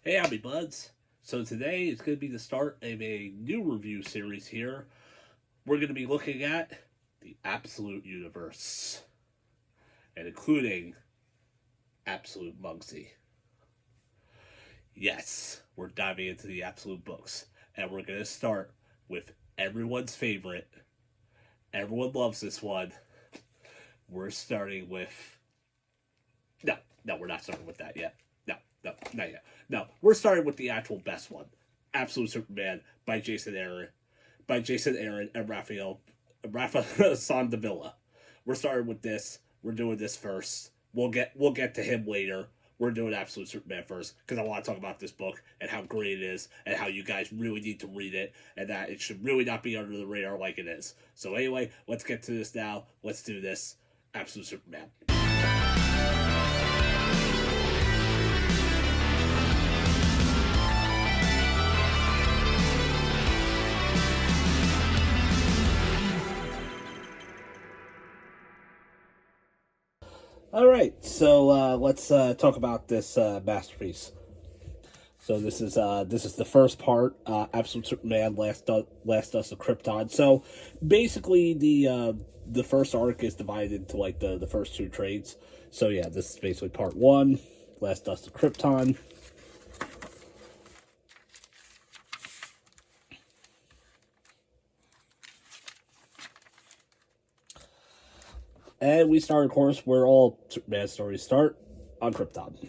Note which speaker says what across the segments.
Speaker 1: Hey, howdy, buds. So today is going to be the start of a new review series here. We're going to be looking at the absolute universe, and including absolute Muggsy. Yes, we're diving into the absolute books, and we're going to start with everyone's favorite. Everyone loves this one. We're starting with... No, we're not starting with that yet. No, not yet. No, we're starting with the actual best one, Absolute Superman by Jason Aaron and Rafa Sandoval. We're starting with this. We're doing this first. We'll get to him later. We're doing Absolute Superman first because I want to talk about this book and how great it is and how you guys really need to read it and that it should really not be under the radar like it is. So anyway, let's get to this now. Let's do this. Absolute Superman. All right, so let's talk about this masterpiece. So this is the first part, Absolute Superman, Last Dust of Krypton. So basically, the first arc is divided into like the first two trades. So yeah, this is basically part one, Last Dust of Krypton. And we start, of course, where all Superman stories start, on Krypton.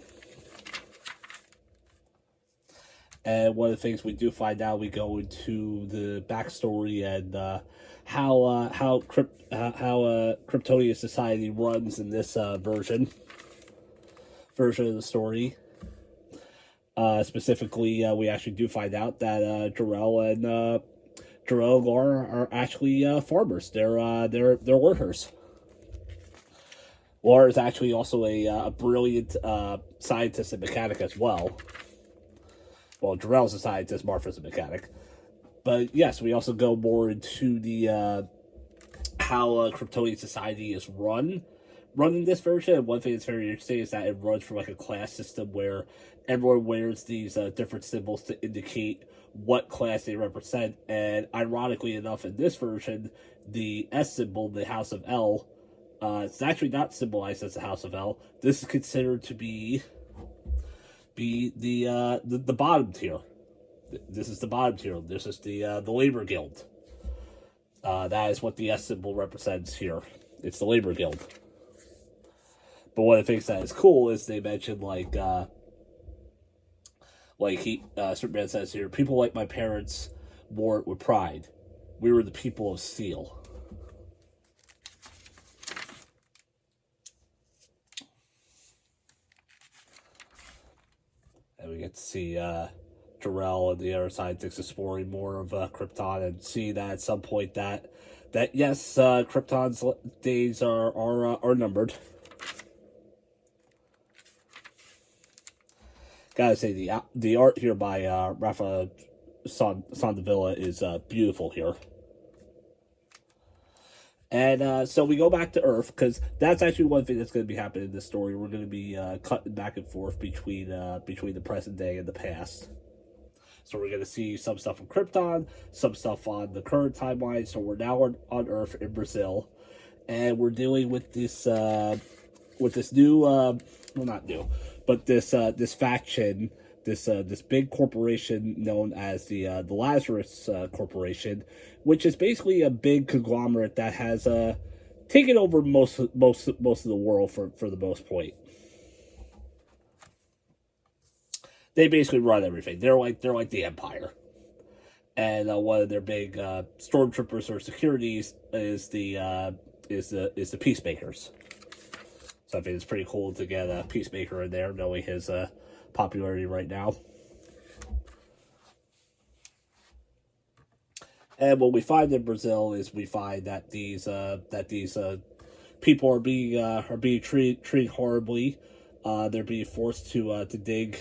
Speaker 1: And one of the things we do find out, we go into the backstory and how Kryptonian society runs in this version of the story. Specifically, we actually do find out that Jor-El and Laura are actually farmers. They're workers. Laura is actually also a brilliant scientist and mechanic as well. Well, Jor-El's a scientist, Martha's a mechanic. But yes, we also go more into the how Kryptonian society is run in this version. And one thing that's very interesting is that it runs from like a class system where everyone wears these different symbols to indicate what class they represent. And ironically enough, in this version, the S symbol, the House of L, it's actually not symbolized as the House of L. This is considered to be the bottom tier. This is the bottom tier. This is the labor guild. That is what the S symbol represents here. It's the labor guild. But one of the things that is cool is they mentioned Superman says here, people like my parents wore it with pride. We were the people of steel. And we get to see Jor-El and the other scientists exploring more of Krypton and see that at some point that yes, Krypton's days are numbered. Gotta say the art here by Rafa Sandoval is beautiful here. And so we go back to Earth, because that's actually one thing that's going to be happening in this story. We're going to be cutting back and forth between the present day and the past. So we're going to see some stuff on Krypton, some stuff on the current timeline. So we're now on Earth in Brazil, and we're dealing with this new, well, not new, but this faction, this big corporation known as the Lazarus Corporation, which is basically a big conglomerate that has taken over most of the world for the most point. They basically run everything. They're like the Empire, and one of their big stormtroopers or securities is the Peacemakers. So I think it's pretty cool to get a Peacemaker in there, knowing his popularity right now. And what we find in Brazil is we find that these people are being treated horribly. They're being forced to dig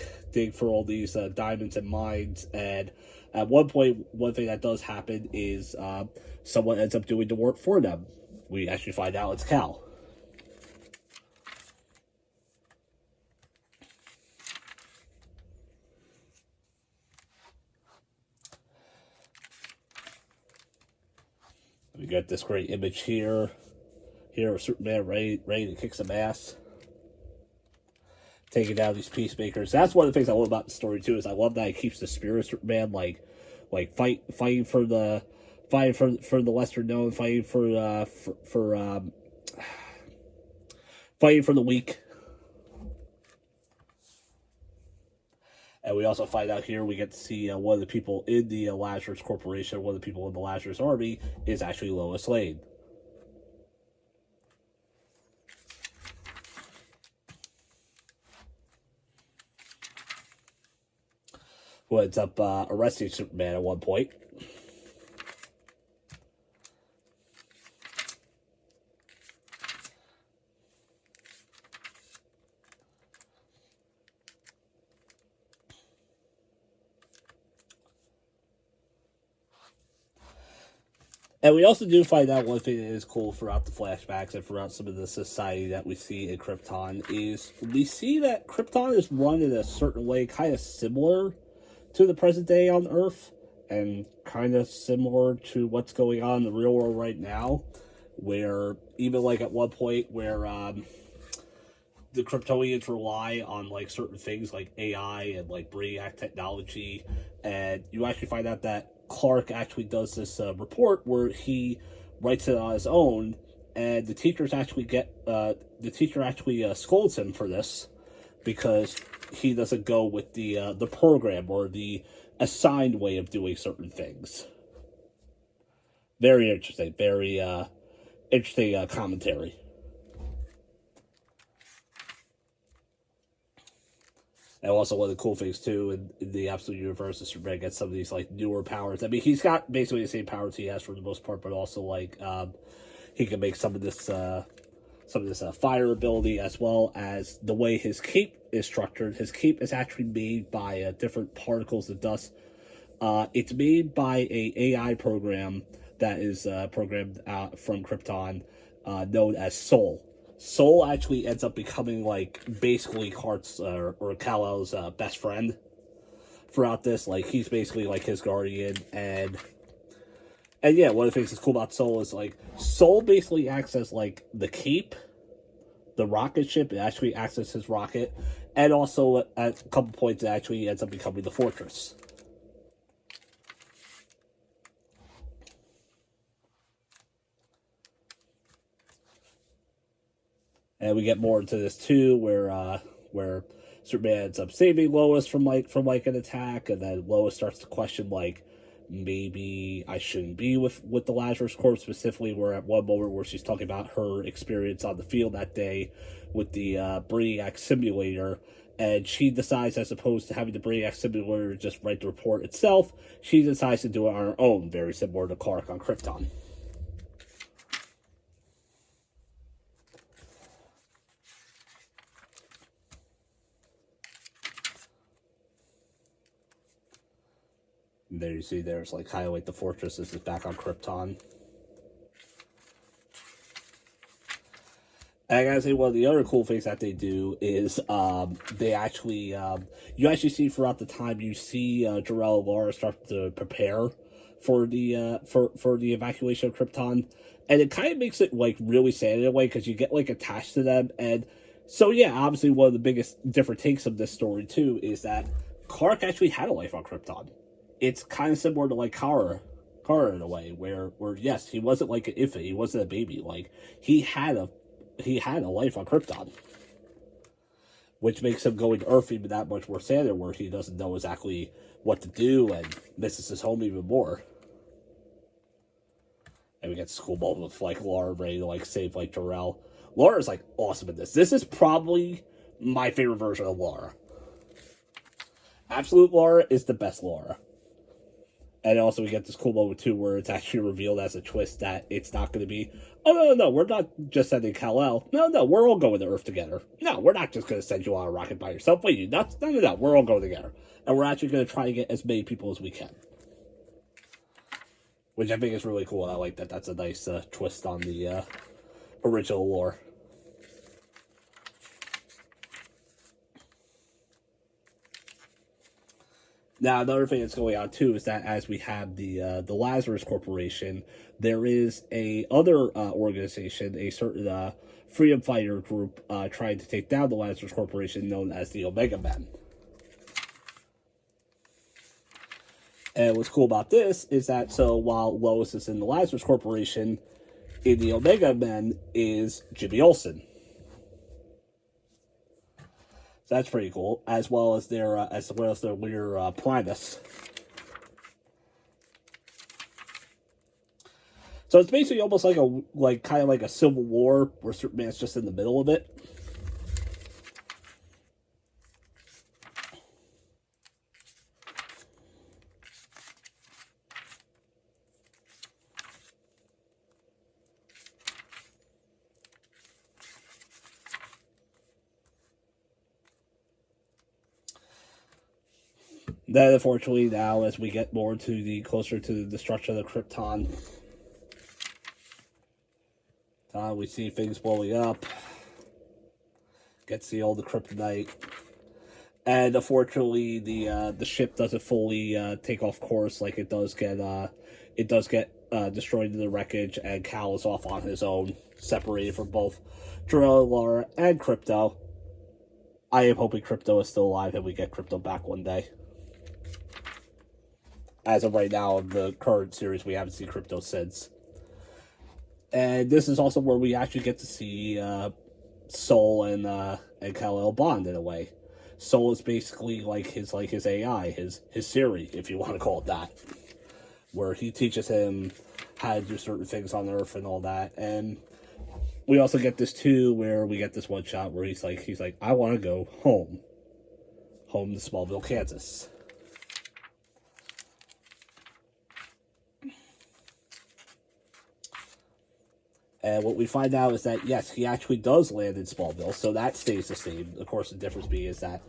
Speaker 1: for all these diamonds and mines. And at one point, one thing that does happen is someone ends up doing the work for them. We actually find out it's Cal. We got this great image here. Here of Superman ready to kick some ass. Taking down these peacemakers. That's one of the things I love about the story too, is I love that it keeps the spirit of Superman fighting for the lesser known, fighting for fighting for the weak. And we also find out here, we get to see one of the people in the Lazarus Corporation, one of the people in the Lazarus Army, is actually Lois Lane. Who ends up arresting Superman at one point. And we also do find out one thing that is cool throughout the flashbacks and throughout some of the society that we see in Krypton is we see that Krypton is run in a certain way kind of similar to the present day on Earth and kind of similar to what's going on in the real world right now, where even like at one point where the Kryptonians rely on like certain things like AI and like brainiac technology, and you actually find out that Clark actually does this report where he writes it on his own, and the teacher actually scolds him for this because he doesn't go with the program or the assigned way of doing certain things. Very interesting, very interesting commentary. And also one of the cool things too in the Absolute Universe is Superman gets some of these like newer powers. I mean, he's got basically the same powers he has for the most part, but also like he can make some of this fire ability, as well as the way his cape is structured. His cape is actually made by different particles of dust. It's made by a AI program that is programmed from Krypton, known as Soul. Soul actually ends up becoming like basically Hart's or Kal-El's best friend throughout this. Like he's basically like his guardian, and yeah, one of the things that's cool about Soul is like Soul basically acts as like the cape, the rocket ship. It actually acts as his rocket, and also at a couple points it actually ends up becoming the fortress. And we get more into this too, where Superman ends up saving Lois from an attack, and then Lois starts to question like maybe I shouldn't be with the Lazarus Corp specifically. Where at one moment where she's talking about her experience on the field that day with the Brainiac simulator, and she decides, as opposed to having the Brainiac simulator just write the report itself, she decides to do it on her own, very similar to Clark on Krypton. And there you see there's like kind of like the fortress is back on Krypton. And I gotta say, one of the other cool things that they do is they actually you actually see throughout the time you see Jor-El and Laura start to prepare for the for the evacuation of Krypton, and it kind of makes it like really sad in a way because you get like attached to them. And so yeah, obviously one of the biggest different takes of this story too is that Clark actually had a life on Krypton. It's kind of similar to like Kara in a way, where yes, he wasn't like an infant, he wasn't a baby, like he had a life on Krypton, which makes him going to Earth even that much more sadder, where he doesn't know exactly what to do and misses his home even more. And we get this cool moment with like Laura ready to like save like Jor-El. Laura's like awesome in this. This is probably my favorite version of Laura. Absolute Laura is the best Laura. And also we get this cool moment too where it's actually revealed as a twist that it's not going to be, oh no, we're not just sending Kal-El. No, we're all going to Earth together. No, we're not just going to send you on a rocket by yourself. Wait, you nuts? No, we're all going together. And we're actually going to try to get as many people as we can. Which I think is really cool. I like that. That's a nice twist on the original lore. Now, another thing that's going on too is that as we have the Lazarus Corporation, there is a other organization, a certain freedom fighter group trying to take down the Lazarus Corporation, known as the Omega Men. And what's cool about this is that so while Lois is in the Lazarus Corporation, in the Omega Men is Jimmy Olsen. So that's pretty cool, as well as their leader Primus. So it's basically almost like kind of like a civil war where Superman's just in the middle of it. Then, unfortunately, now as we get more to the closer to the destruction of Krypton, we see things blowing up. Get to see all the kryptonite, and unfortunately, the ship doesn't fully take off course. Like it does get destroyed in the wreckage, and Cal is off on his own, separated from both Jor-El and Lara and Krypto. I am hoping Krypto is still alive and we get Krypto back one day. As of right now, in the current series, we haven't seen Krypto since. And this is also where we actually get to see Soul and Kal-El bond in a way. Soul is basically like his AI, his Siri, if you want to call it that, where he teaches him how to do certain things on Earth and all that. And we also get this too, where we get this one shot where he's like, I want to go home to Smallville, Kansas. And what we find out is that, yes, he actually does land in Smallville, so that stays the same. Of course, the difference being is that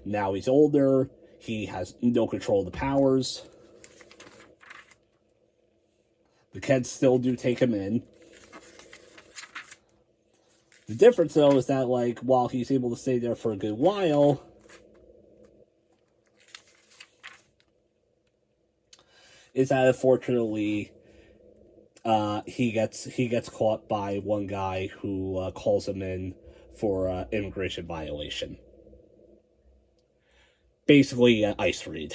Speaker 1: now he's older, he has no control of the powers. The kids still do take him in. The difference, though, is that, like, while he's able to stay there for a good while, is that, unfortunately, he gets caught by one guy who calls him in for immigration violation. Basically, ice raid.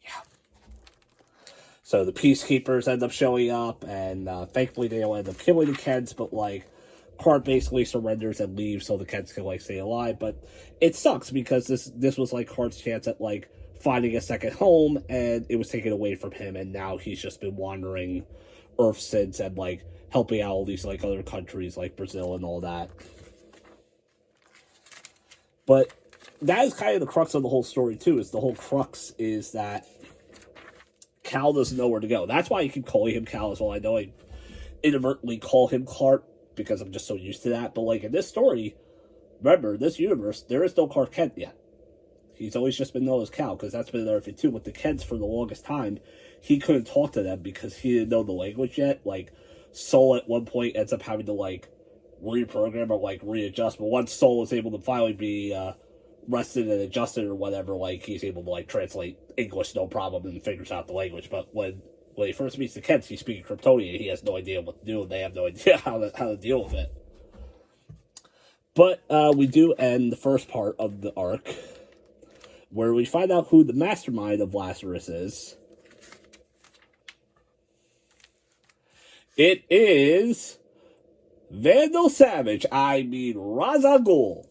Speaker 1: Yeah. So the peacekeepers end up showing up, and thankfully they don't end up killing the kids, but like Clark basically surrenders and leaves so the kids can like stay alive. But it sucks because this was like Clark's chance at like finding a second home, and it was taken away from him, and now he's just been wandering Earth since and like helping out all these like other countries like Brazil and all that. But that is kind of the crux of the whole story too. Is the whole crux is that Cal doesn't know where to go. That's why I keep calling him Cal as well. I know I inadvertently call him Clark because I'm just so used to that. But like in this story, remember, this universe, there is no Clark Kent yet. He's always just been known as Cal, because that's been another thing too. With the Kents for the longest time, he couldn't talk to them because he didn't know the language yet. Like, Soul at one point ends up having to, like, reprogram or, like, readjust. But once Soul is able to finally be rested and adjusted or whatever, like, he's able to, like, translate English no problem and figures out the language. But when he first meets the Kents, he's speaking Kryptonian. He has no idea what to do, and they have no idea how to deal with it. But we do end the first part of the arc, where we find out who the mastermind of Lazarus is. It is Vandal Savage. I mean, Ra's al Ghul.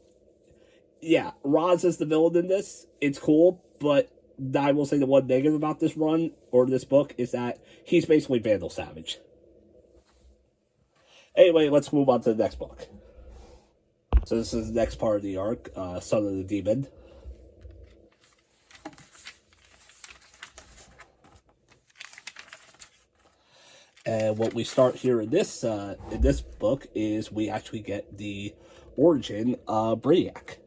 Speaker 1: Yeah, Ra's is the villain in this. It's cool, but I will say the one negative about this run, or this book, is that he's basically Vandal Savage. Anyway, let's move on to the next book. So this is the next part of the arc, Son of the Demon. And what we start here in this book is we actually get the origin of Brainiac,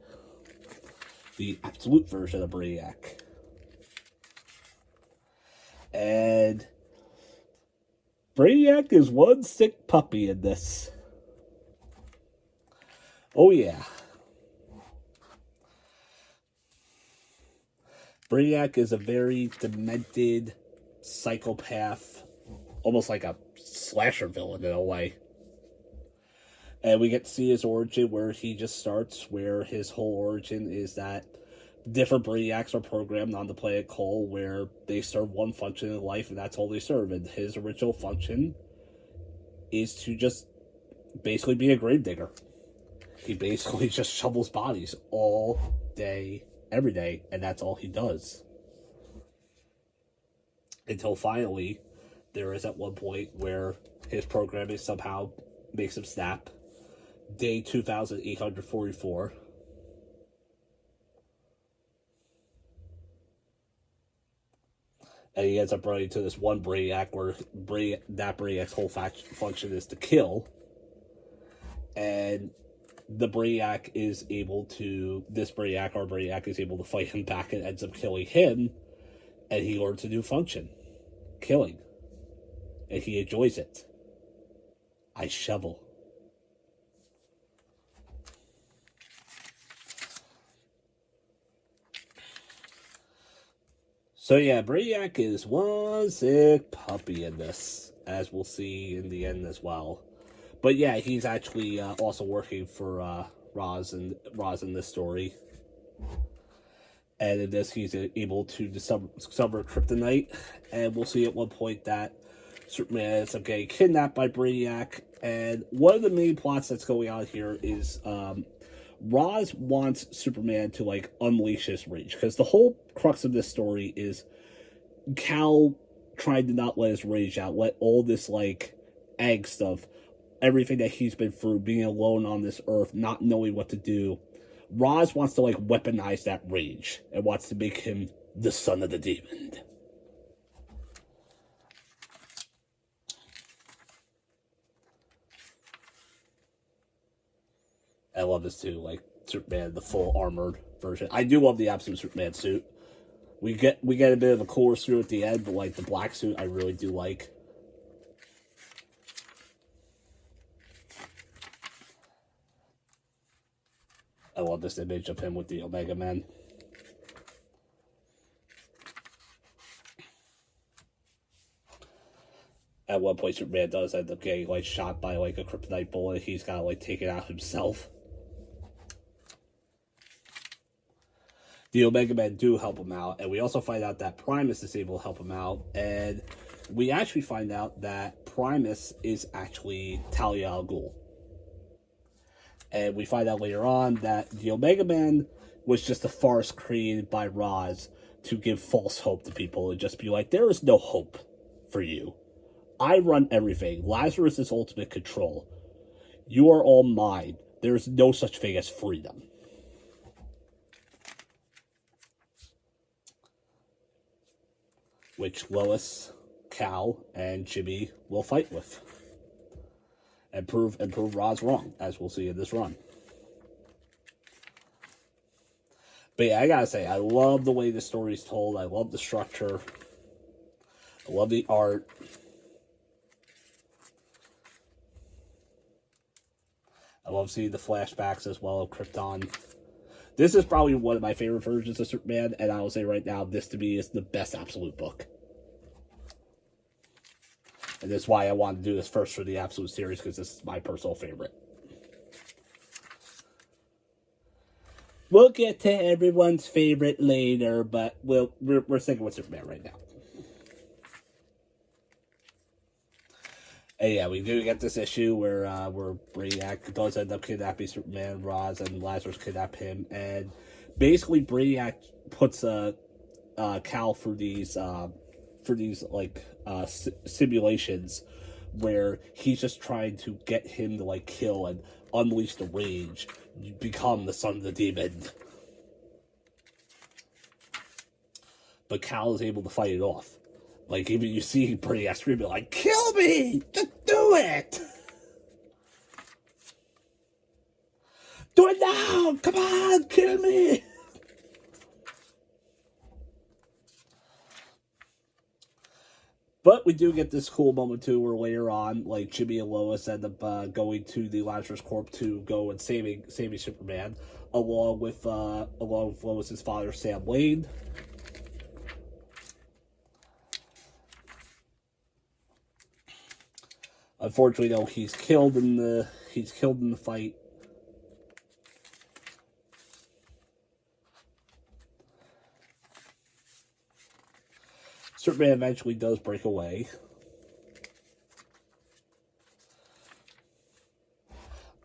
Speaker 1: the absolute version of Brainiac, and Brainiac is one sick puppy in this. Oh yeah. Brainiac is a very demented psychopath, almost like a slasher villain in a way. And we get to see his origin where he just starts, where his whole origin is that different Brainiacs are programmed on the planet Cole, where they serve one function in life, and that's all they serve. And his original function is to just basically be a gravedigger. He basically just shovels bodies all day, every day, and that's all he does. Until finally, there is at one point where his programming somehow makes him snap. Day 2844. And he ends up running to this one Brainiac where that Brainiac's whole function is to kill. And the Brainiac is able to, our Brainiac is able to fight him back and ends up killing him. And he learns a new function, killing. And he enjoys it. I shovel. So yeah, Brainiac is one sick puppy in this, as we'll see in the end as well. But yeah, he's actually also working for Roz in this story. And in this, he's able to discover kryptonite. And we'll see at one point that Superman ends up getting kidnapped by Brainiac. And one of the main plots that's going on here is Roz wants Superman to, like, unleash his rage. Because the whole crux of this story is Cal trying to not let his rage out. Let all this, like, angst of everything that he's been through, being alone on this earth, not knowing what to do. Roz wants to, like, weaponize that rage. And wants to make him the son of the demon. I love this too, like Superman, the full armored version. I do love the absolute Superman suit. We get a bit of a cooler suit at the end, but like the black suit, I really do like. I love this image of him with the Omega Man. At one point, Superman does end up getting like shot by like a kryptonite bullet. He's got to like take it out himself. The Omega Men do help him out, and we also find out that Primus is able to help him out, and we actually find out that Primus is actually Talia al Ghul. And we find out later on that the Omega Man was just a farce created by Roz to give false hope to people and just be like, there is no hope for you. I run everything. Lazarus is ultimate control. You are all mine. There is no such thing as freedom. Which Lois, Cal, and Jimmy will fight with. And prove Roz wrong, as we'll see in this run. But yeah, I gotta say, I love the way the story's told. I love the structure. I love the art. I love seeing the flashbacks as well of Krypton. This is probably one of my favorite versions of Superman, and I will say right now, this to me is the best Absolute book. And that's why I wanted to do this first for the Absolute series, because this is my personal favorite. We'll get to everyone's favorite later, but we're sticking with Superman right now. And yeah, we do get this issue where Brainiac does end up kidnapping Superman, Roz, and Lazarus kidnap him, and basically Brainiac puts Cal through these simulations where he's just trying to get him to like kill and unleash the rage, become the son of the demon. But Cal is able to fight it off. Like, even you see Brainiac screaming, like, kill me! Just do it! Do it now! Come on, kill me! But we do get this cool moment, too, where later on, like, Jimmy and Lois end up going to the Lazarus Corp to go and saving Superman, along with Lois's father, Sam Wayne. Unfortunately, though, he's killed in the fight. Superman eventually does break away.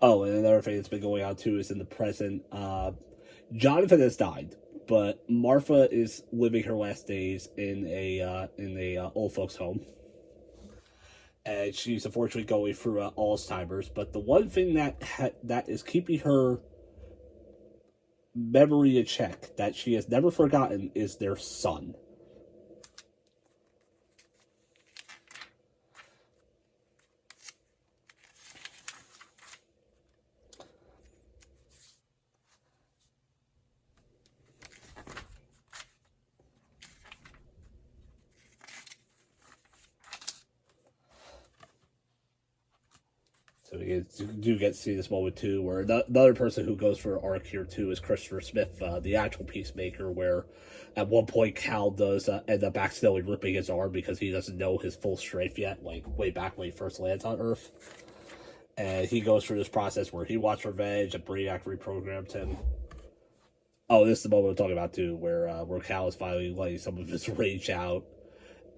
Speaker 1: Oh, and another thing that's been going on too is in the present, Jonathan has died, but Martha is living her last days in a old folks home, and she's unfortunately going through Alzheimer's. But the one thing that is keeping her memory in check, that she has never forgotten, is their son. So we do get to see this moment too, where the other person who goes for an arc here too is Christopher Smith, the actual Peacemaker, where at one point Cal does end up accidentally ripping his arm because he doesn't know his full strength yet, like way back when he first lands on Earth. And he goes through this process where he wants revenge, and Brainiac reprogrammed him. Oh, this is the moment I'm talking about too, where Cal is finally letting some of his rage out,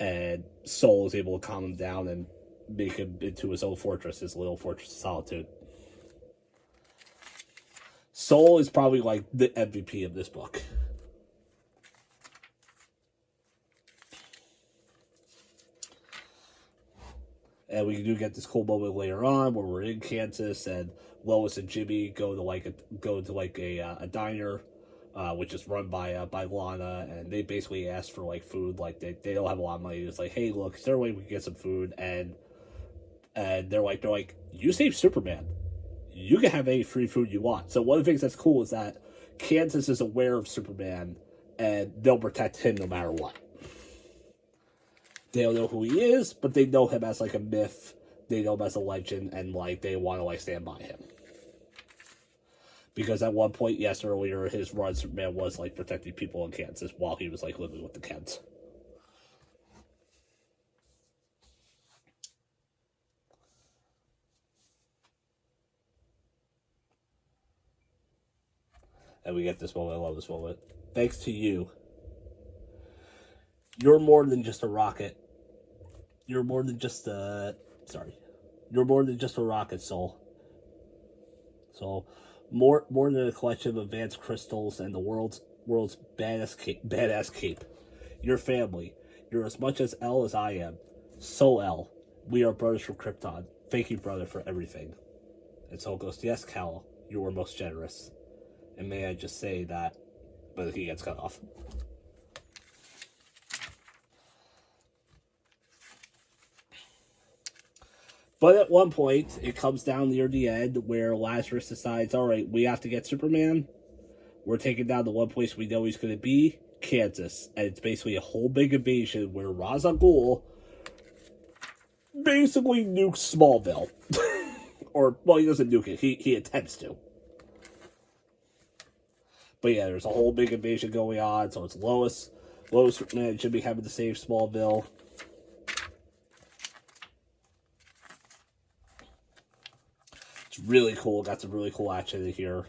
Speaker 1: and Soul is able to calm him down and make him into his own fortress, his little fortress of solitude. Soul is probably like the MVP of this book. And we do get this cool moment later on where we're in Kansas, and Lois and Jimmy go to a diner, which is run by Lana, and they basically ask for like food. Like they don't have a lot of money. It's like, hey, look, is there a way we can get some food? And they're like, you saved Superman. You can have any free food you want. So one of the things that's cool is that Kansas is aware of Superman, and they'll protect him no matter what. They don't know who he is, but they know him as like a myth. They know him as a legend, and like they want to like stand by him. Because at one point, yes, earlier, his run, Superman was like protecting people in Kansas while he was like living with the Kents. And we get this moment. I love this moment. Thanks to you, you're more than just a rocket. You're more than just a... Sorry. You're more than just a rocket, Soul. So, more than a collection of advanced crystals and the world's badass cape. Your family. You're as much as L as I am. So L. We are brothers from Krypton. Thank you, brother, for everything. And Soul goes, yes, Cal. You were most generous. And may I just say that... But he gets cut off. But at one point, it comes down near the end where Lazarus decides, all right, we have to get Superman. We're taking down the one place we know he's going to be, Kansas. And it's basically a whole big invasion where Ra's al Ghul basically nukes Smallville. Or, well, he doesn't nuke it. He attempts to. But yeah, there's a whole big invasion going on. So it's Lois, and Jimmy having to save Smallville. It's really cool. Got some really cool action in here.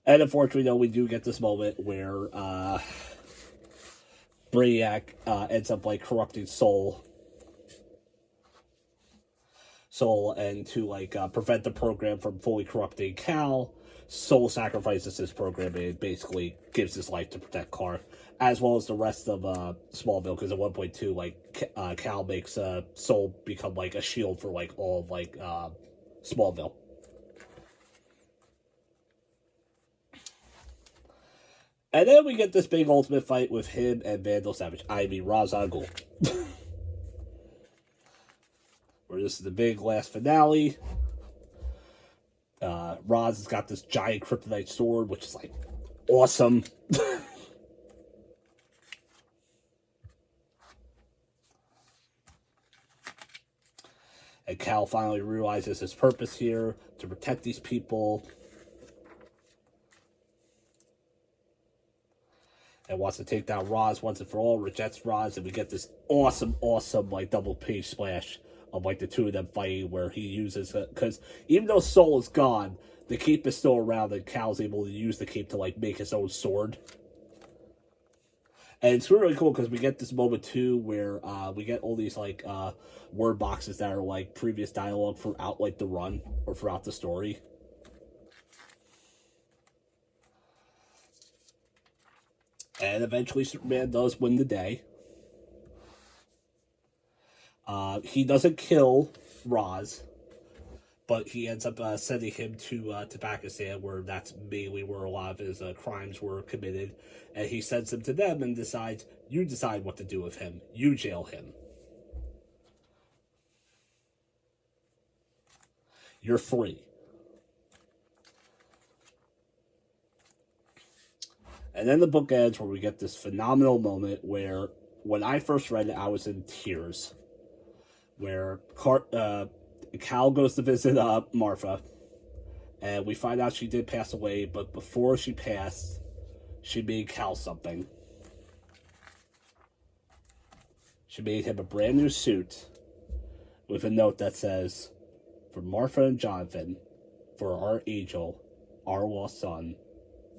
Speaker 1: And unfortunately, though, we do get this moment where Brainiac ends up like corrupting Soul, and to like prevent the program from fully corrupting Cal, Soul sacrifices his program and basically gives his life to protect Clark, as well as the rest of Smallville. Because at 1.2, like Cal makes Soul become like a shield for like all of like Smallville. And then we get this big ultimate fight with him and Vandal Savage. I mean, Ra's al Ghul. Where this is the big last finale. Ra's has got this giant kryptonite sword, which is like awesome. And Cal finally realizes his purpose here to protect these people. and wants to take down Roz once and for all, rejects Roz, and we get this awesome, like double page splash of like the two of them fighting, where he uses it, because even though Soul is gone, the cape is still around, and Cal's able to use the cape to like make his own sword. And it's really cool because we get this moment too where we get all these like word boxes that are like previous dialogue throughout like the run or throughout the story. And eventually Superman does win the day. He doesn't kill Roz, but he ends up sending him to Pakistan, where that's mainly where a lot of his crimes were committed. And he sends him to them and decides, you decide what to do with him. You jail him. You're free. And then the book ends where we get this phenomenal moment where, when I first read it, I was in tears. Where Cal goes to visit Martha, and we find out she did pass away, but before she passed, she made Cal something. She made him a brand new suit with a note that says, "For Martha and Jonathan, for our angel, our lost son,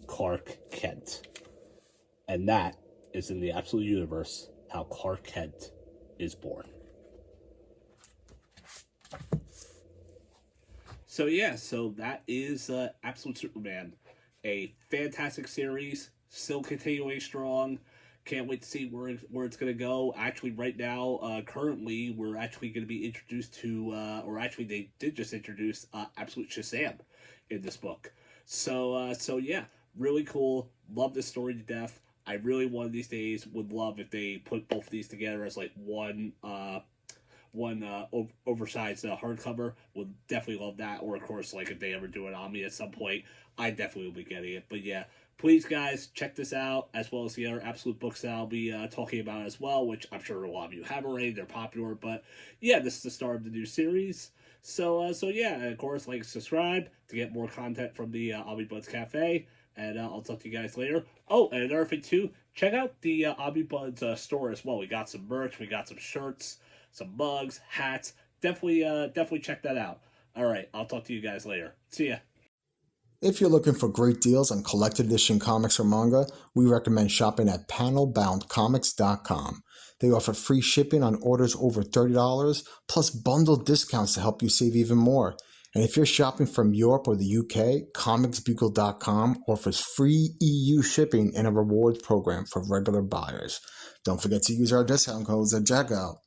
Speaker 1: Clark Kent." And that is, in the absolute universe, how Clark Kent is born. So yeah, so that is Absolute Superman. A fantastic series, still continuing strong. Can't wait to see where it's going to go. Actually, right now, currently, we're actually going to be introduced to, or actually they did just introduce Absolute Shazam in this book. So yeah, really cool. Love this story to death. I really, one of these days, would love if they put both of these together as like one oversized hardcover. Would definitely love that. Or of course, like if they ever do it on me at some point, I definitely will be getting it. But yeah, please guys, check this out, as well as the other Absolute books that I'll be talking about as well, which I'm sure a lot of you have already. They're popular, but yeah, this is the start of the new series. So yeah, and of course, like, subscribe to get more content from the Omnibuds Cafe, and I'll talk to you guys later. Oh, and another thing too, check out the Omnibuds store as well. We got some merch, we got some shirts, some mugs, hats. Definitely check that out. All right, I'll talk to you guys later. See ya.
Speaker 2: If you're looking for great deals on collected edition comics or manga, we recommend shopping at panelboundcomics.com. They offer free shipping on orders over $30, plus bundled discounts to help you save even more. And if you're shopping from Europe or the UK, comicsbugle.com offers free EU shipping and a rewards program for regular buyers. Don't forget to use our discount codes at checkout.